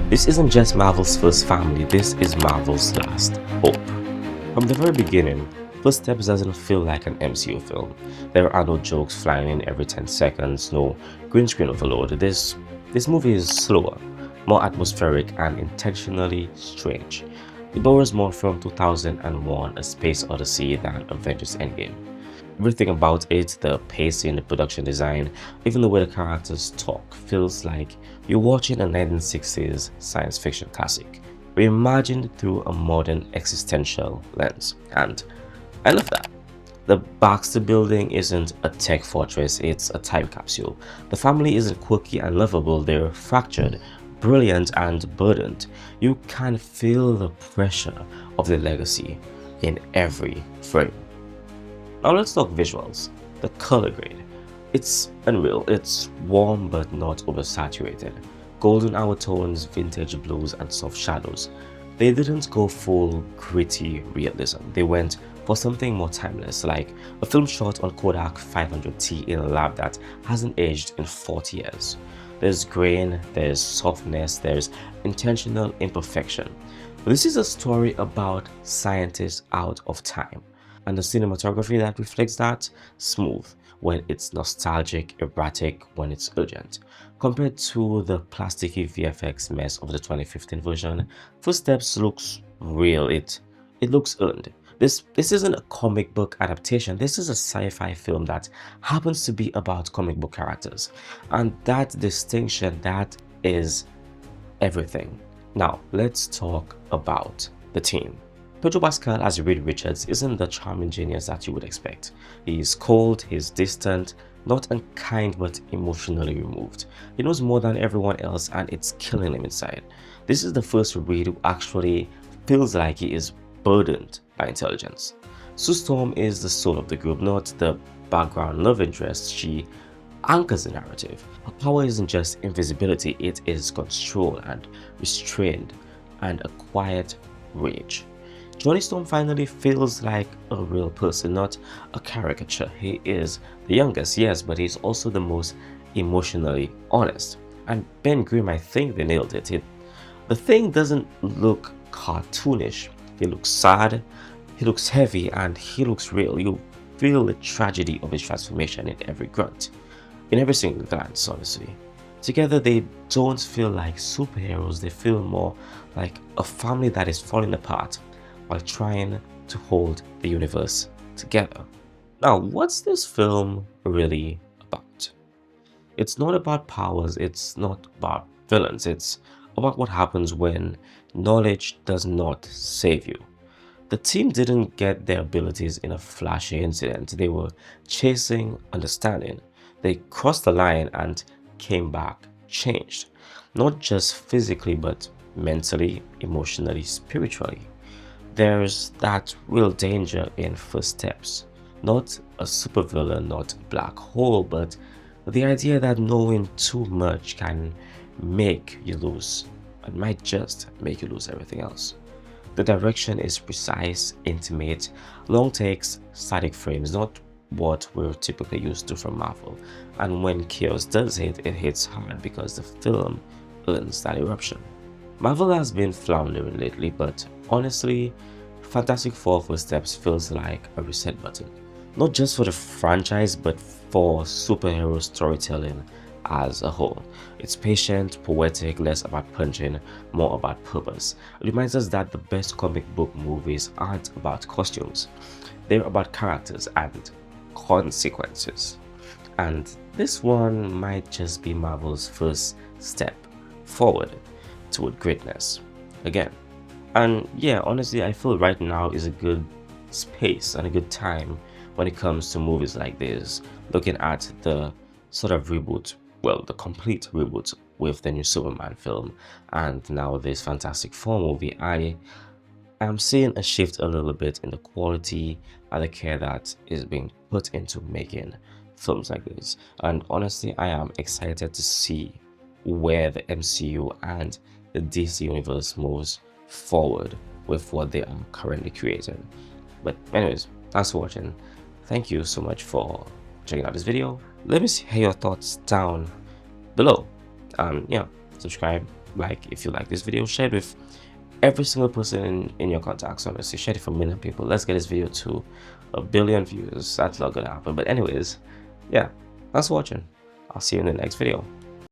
This isn't just Marvel's first family, this is Marvel's last hope. From the very beginning, Footsteps doesn't feel like an MCU film. There are no jokes flying in every 10 seconds, no green screen overload. This movie is slower, more atmospheric, and intentionally strange. It borrows more from 2001 A Space Odyssey than Avengers Endgame. Everything about it, the pacing, the production design, even the way the characters talk, feels like you're watching a 1960s science fiction classic, reimagined through a modern existential lens. And I love that. The Baxter building isn't a tech fortress, it's a time capsule. The family isn't quirky and lovable, they're fractured, brilliant, and burdened. You can feel the pressure of the legacy in every frame. Now let's talk visuals. The color grade. It's unreal. It's warm but not oversaturated. Golden hour tones, vintage blues, and soft shadows. They didn't go full gritty realism. They went for something more timeless, like a film shot on Kodak 500T in a lab that hasn't aged in 40 years. There's grain, there's softness, there's intentional imperfection. This is a story about scientists out of time. And the cinematography that reflects that, smooth when it's nostalgic, erratic when it's urgent. Compared to the plasticky VFX mess of the 2015 version, Footsteps looks real, it looks earned. This isn't a comic book adaptation, this is a sci-fi film that happens to be about comic book characters. And that distinction, that is everything. Now, let's talk about the team. Pedro Pascal as Reed Richards isn't the charming genius that you would expect. He's cold, he's distant, not unkind but emotionally removed. He knows more than everyone else and it's killing him inside. This is the first Reed who actually feels like he is burdened by intelligence. Sue Storm is the soul of the group, not the background love interest. She anchors the narrative. Her power isn't just invisibility, it is control and restraint and a quiet rage. Johnny Storm finally feels like a real person, not a caricature. He is the youngest, yes, but he's also the most emotionally honest. And Ben Grimm, I think they nailed it. The thing doesn't look cartoonish. He looks sad, he looks heavy, and he looks real. You feel the tragedy of his transformation in every grunt, in every single glance, honestly. Together, they don't feel like superheroes, they feel more like a family that is falling apart while trying to hold the universe together. Now, what's this film really about? It's not about powers, it's not about villains, it's about what happens when knowledge does not save you. The team didn't get their abilities in a flashy incident, they were chasing understanding. They crossed the line and came back changed, not just physically but mentally, emotionally, spiritually. There's that real danger in Footsteps. Not a supervillain, not a black hole, but the idea that knowing too much can make you lose, and might just make you lose everything else. The direction is precise, intimate, long takes, static frames, not what we're typically used to from Marvel. And when chaos does hit, it hits hard because the film earns that eruption. Marvel has been floundering lately, but honestly, Fantastic Four Footsteps feels like a reset button. Not just for the franchise, but for superhero storytelling as a whole. It's patient, poetic, less about punching, more about purpose. It reminds us that the best comic book movies aren't about costumes. They're about characters and consequences. And this one might just be Marvel's first step forward toward greatness again. And yeah, honestly, I feel right now is a good space and a good time when it comes to movies like this, looking at the sort of reboot, well, the complete reboot with the new Superman film and now this Fantastic Four movie. I am seeing a shift a little bit in the quality and the care that is being put into making films like this. And honestly, I am excited to see where the MCU and the DC universe moves forward with what they are currently creating. But anyways, thanks for watching. Thank you so much for checking out this video. Let me hear your thoughts down below. Yeah, subscribe, like if you like this video, share it with every single person in your contacts. Honestly, share it for a million people. Let's get this video to 1 billion views. That's not gonna happen, but anyways, yeah, thanks for watching. I'll see you in the next video.